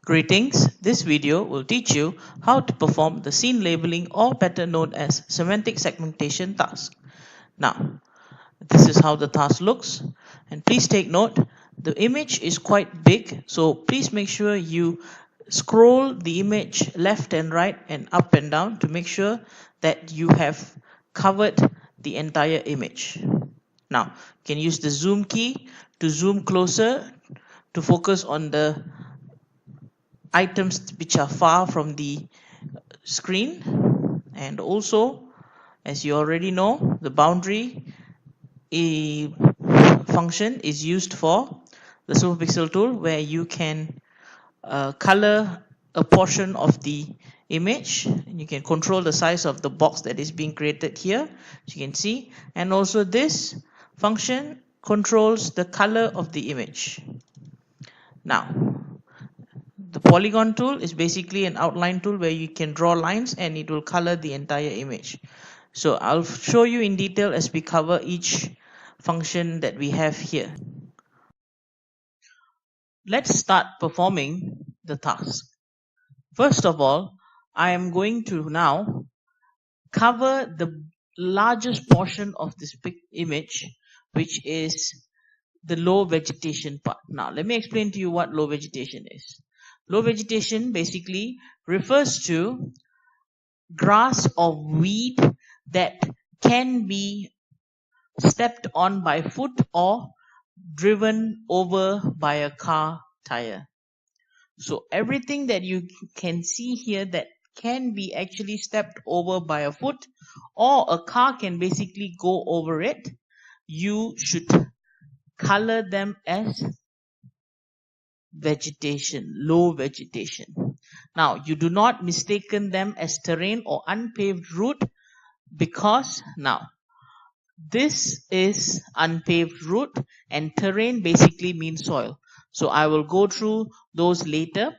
Greetings, this video will teach you how to perform the scene labeling or better known as semantic segmentation task. Now, this is how the task looks, and please take note, the image is quite big, so please make sure you scroll the image left and right and up and down to make sure that you have covered the entire image. Now, you can use the zoom key to zoom closer to focus on the items which are far from the screen, and also, as you already know, the boundary function is used for the superpixel tool, where you can color a portion of the image, and you can control the size of the box that is being created here, as you can see, and also this function controls the color of the image. Now, the polygon tool is basically an outline tool where you can draw lines and it will color the entire image. So I'll show you in detail as we cover each function that we have here. Let's start performing the task. First of all, I am going to now cover the largest portion of this image, which is the low vegetation part. Now, let me explain to you what low vegetation is. Low vegetation basically refers to grass or weed that can be stepped on by foot or driven over by a car tire. So everything that you can see here that can be actually stepped over by a foot or a car can basically go over it, you should color them as vegetation, low vegetation. Now, you do not mistaken them as terrain or unpaved route, because now this is unpaved route and terrain basically means soil. So I will go through those later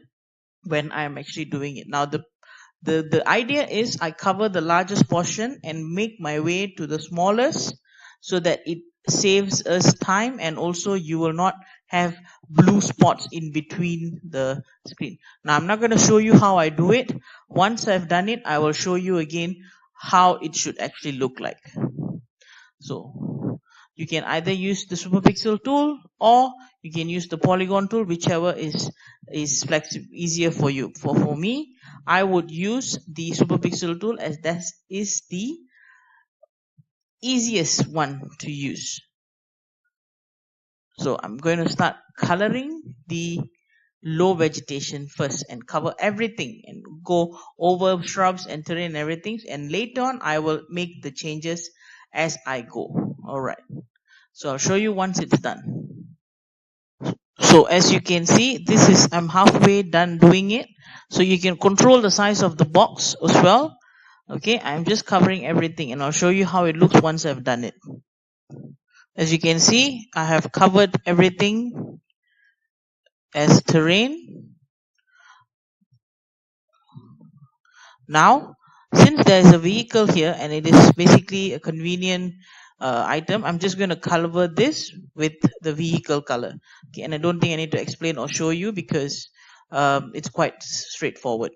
when I am actually doing it. Now the idea is I cover the largest portion and make my way to the smallest so that it saves us time, and also you will not have blue spots in between the screen. Now I'm not going to show you how I do it. Once I've done it, I will show you again how it should actually look like. So you can either use the superpixel tool or you can use the polygon tool, whichever is flexible, easier for you. For me, I would use the superpixel tool as that is the easiest one to use. So I'm going to start coloring the low vegetation first and cover everything and go over shrubs and terrain and everything, and later on I will make the changes as I go. Alright, so I'll show you once it's done. So as you can see, I'm halfway done doing it, so you can control the size of the box as well. Okay, I'm just covering everything and I'll show you how it looks once I've done it. As you can see, I have covered everything as terrain. Now, since there is a vehicle here and it is basically a convenient item, I'm just going to cover this with the vehicle color. Okay, and I don't think I need to explain or show you because it's quite straightforward.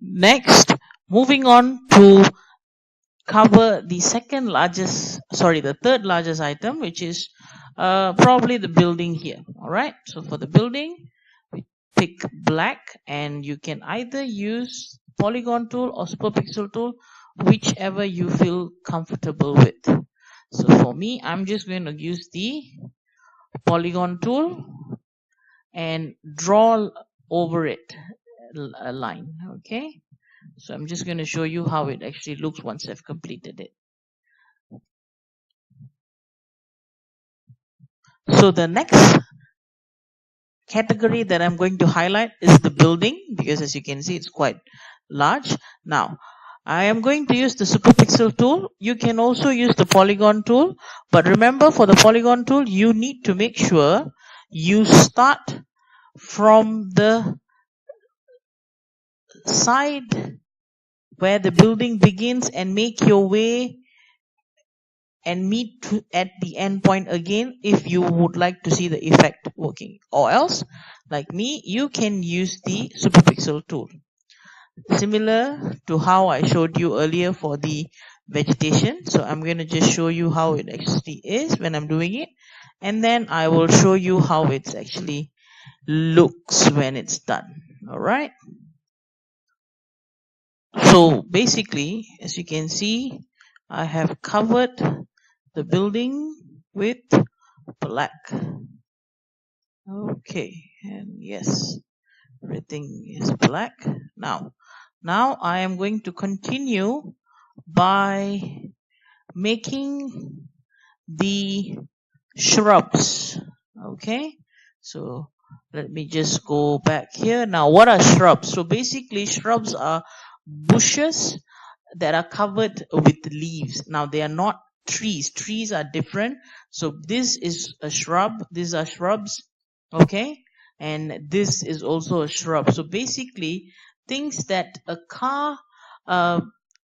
Next, moving on to cover the third largest item, which is probably the building here. Alright, so for the building, we pick black, and you can either use polygon tool or superpixel tool, whichever you feel comfortable with. So for me, I'm just going to use the polygon tool and draw over it a line. Okay, so I'm just going to show you how it actually looks once I've completed it. So the next category that I'm going to highlight is the building, because as you can see, it's quite large. Now, I am going to use the superpixel tool. You can also use the polygon tool, but remember, for the polygon tool, you need to make sure you start from the side where the building begins and make your way and meet at the endpoint again if you would like to see the effect working, or else like me you can use the superpixel tool, similar to how I showed you earlier for the vegetation. So I'm going to just show you how it actually is when I'm doing it, and then I will show you how it's actually looks when it's done. All right, so basically as you can see, I have covered the building with black. Okay, and yes, everything is black. Now I am going to continue by making the shrubs. Okay, so let me just go back here. Now what are shrubs? So basically shrubs are bushes that are covered with leaves. Now they are not trees. Trees are different. So this is a shrub. These are shrubs. Okay, and this is also a shrub. So basically things that a car uh,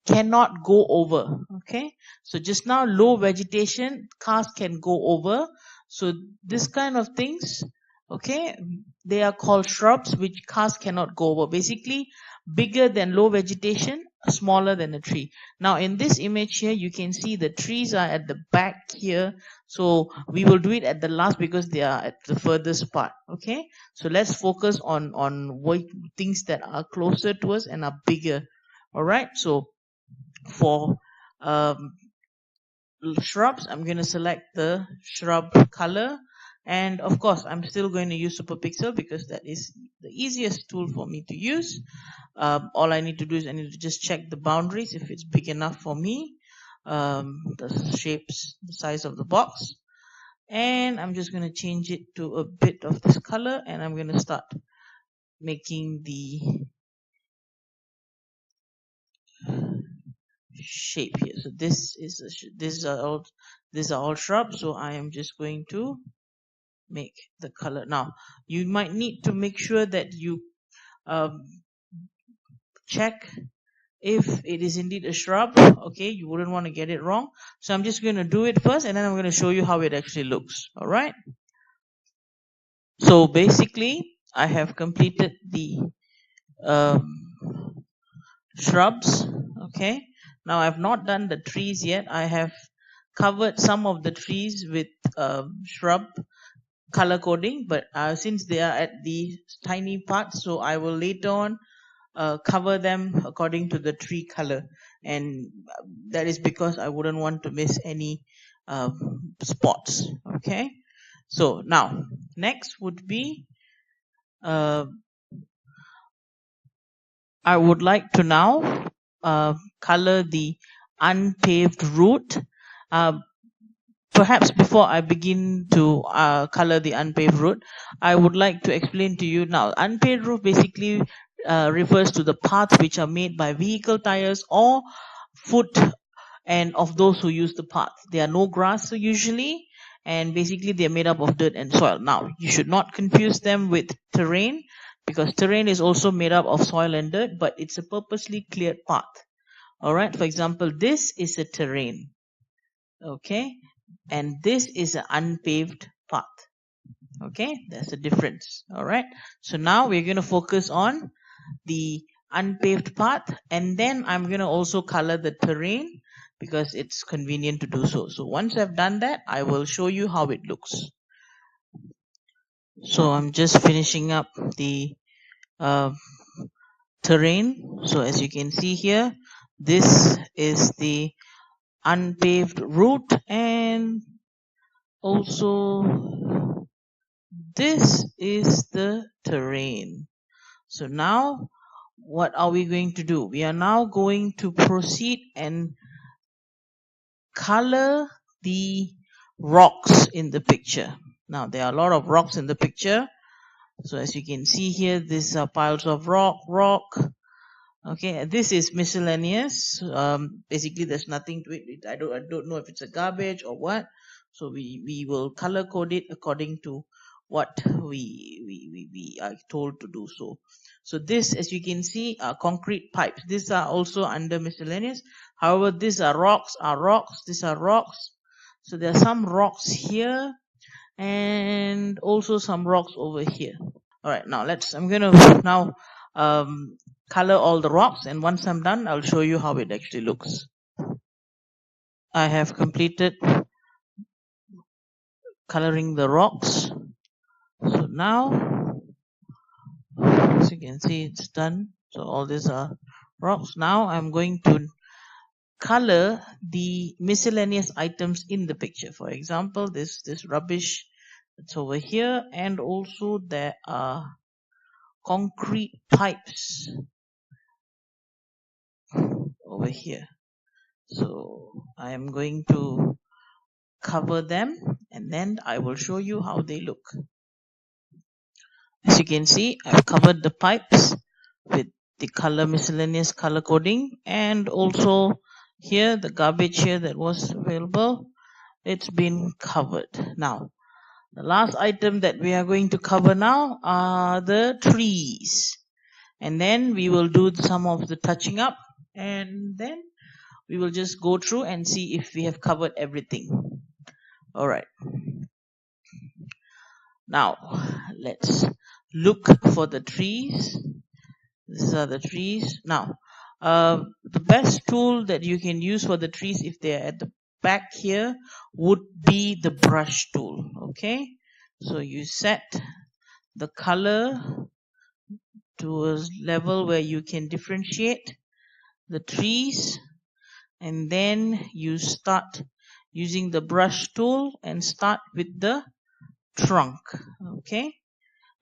cannot go over. Okay, so just now low vegetation, cars can go over. So this kind of things, okay, they are called shrubs which cars cannot go over. Basically bigger than low vegetation, smaller than a tree. Now in this image here you can see the trees are at the back here, so we will do it at the last because they are at the furthest part. Okay, so let's focus on things that are closer to us and are bigger. All right, so for shrubs, I'm going to select the shrub color, and of course I'm still going to use superpixel because that is the easiest tool for me to use. All I need to do is I need to just check the boundaries if it's big enough for me, the shapes, the size of the box, and I'm just going to change it to a bit of this color, and I'm going to start making the shape here. So this is these are all shrubs, so I am just going to make the color. Now you might need to make sure that you check if it is indeed a shrub. Okay, you wouldn't want to get it wrong, so I'm just going to do it first and then I'm going to show you how it actually looks. All right, so basically I have completed the shrubs. Okay, now I've not done the trees yet. I have covered some of the trees with shrub color coding, but since they are at the tiny parts, so I will later on cover them according to the tree color, and that is because I wouldn't want to miss any spots. Okay, so now next would be I would like to now color the unpaved route. Perhaps before I begin to color the unpaved road, I would like to explain to you now. Unpaved road basically refers to the paths which are made by vehicle tires or foot and of those who use the path. There are no grass usually, and basically they are made up of dirt and soil. Now you should not confuse them with terrain, because terrain is also made up of soil and dirt, but it's a purposely cleared path. All right, for example, this is a terrain. Okay, and this is an unpaved path. Okay, there's a difference. All right, so now we're going to focus on the unpaved path, and then I'm going to also color the terrain because it's convenient to do so. So once I've done that, I will show you how it looks. So I'm just finishing up the terrain. So as you can see here, this is the unpaved route, and also this is the terrain. So now what are we going to do? We are now going to proceed and color the rocks in the picture. Now there are a lot of rocks in the picture. So as you can see here, these are piles of rock. Okay, this is miscellaneous. Basically there's nothing to it. I don't know if it's a garbage or what. So we will color code it according to what we are told to do so. So this, as you can see, are concrete pipes. These are also under miscellaneous. However, these are rocks, these are rocks. So there are some rocks here and also some rocks over here. All right, now I'm going to now color all the rocks, and once I'm done, I'll show you how it actually looks. I have completed coloring the rocks. So now, as you can see, it's done. So all these are rocks. Now I'm going to color the miscellaneous items in the picture. For example, this rubbish that's over here, and also there are concrete pipes over here. So I am going to cover them, and then I will show you how they look. As you can see, I've covered the pipes with the miscellaneous color coding, and also here the garbage here that was available, it's been covered. Now the last item that we are going to cover now are the trees, and then we will do some of the touching up, and then we will just go through and see if we have covered everything. All right, now let's look for the trees. These are the trees. Now the best tool that you can use for the trees, if they're at the back here, would be the brush tool. Okay, so you set the color to a level where you can differentiate the trees, and then you start using the brush tool and start with the trunk. Okay,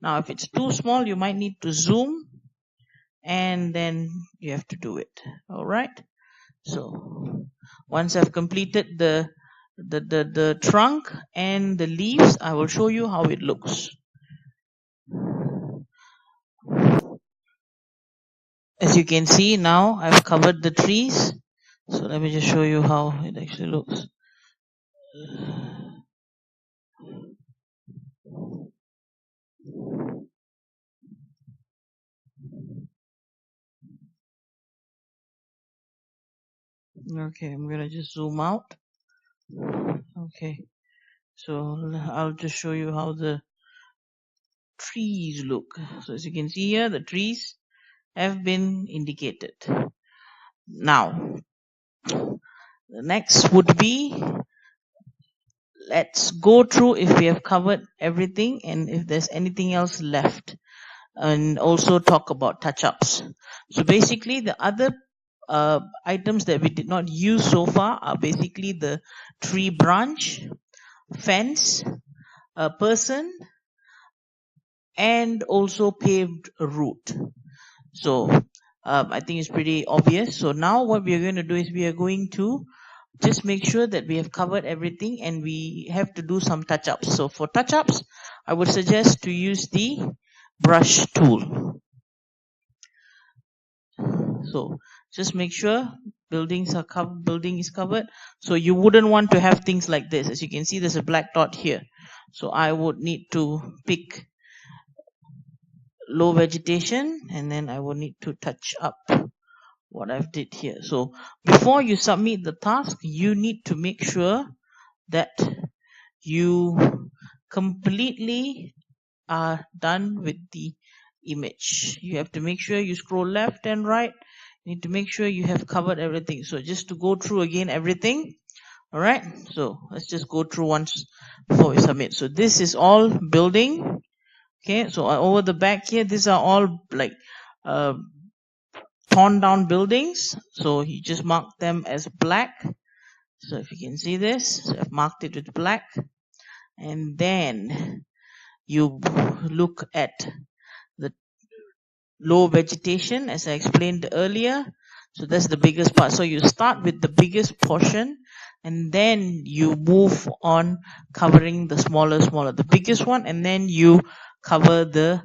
now if it's too small, you might need to zoom, and then you have to do it. All right, so once I've completed the trunk and the leaves, I will show you how it looks. As you can see, now I've covered the trees. So let me just show you how it actually looks. Okay, I'm gonna just zoom out. Okay, so I'll just show you how the trees look. So as you can see here, the trees have been indicated. Now the next would be, let's go through if we have covered everything and if there's anything else left, and also talk about touch-ups. So basically the other items that we did not use so far are basically the tree branch, fence, a person, and also paved route. So I think it's pretty obvious. So now what we are going to do is we are going to just make sure that we have covered everything, and we have to do some touch-ups. So for touch-ups, I would suggest to use the brush tool. So just make sure building is covered. So you wouldn't want to have things like this. As you can see, there's a black dot here. So I would need to pick low vegetation, and then I will need to touch up what I've did here. So before you submit the task, you need to make sure that you completely are done with the image. You have to make sure you scroll left and right. You need to make sure you have covered everything. So just to go through again everything. All right, so let's just go through once before we submit. So this is all building. Okay, so over the back here, these are all like torn down buildings. So you just mark them as black. So if you can see this, so I've marked it with black. And then you look at the low vegetation, as I explained earlier. So that's the biggest part. So you start with the biggest portion, and then you move on covering the smaller, the biggest one, and then you cover the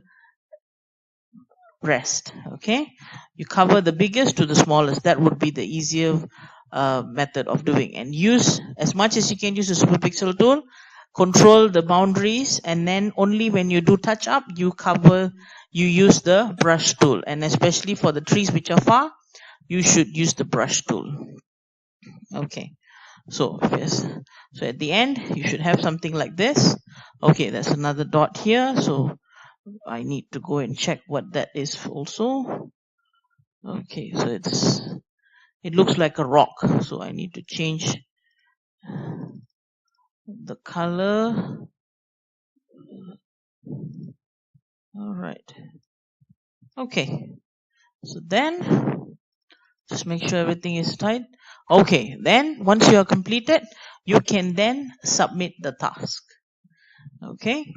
rest. Okay, you cover the biggest to the smallest. That would be the easier method of doing, and use as much as you can use the super pixel tool. Control the boundaries, and then only when you do touch up, you use the brush tool. And especially for the trees which are far, you should use the brush tool. Okay, So yes, so at the end you should have something like this. Okay, there's another dot here, so I need to go and check what that is also. Okay, so it looks like a rock, so I need to change the color. All right. Okay, so then just make sure everything is tight. Okay, then once you are completed, you can then submit the task. Okay,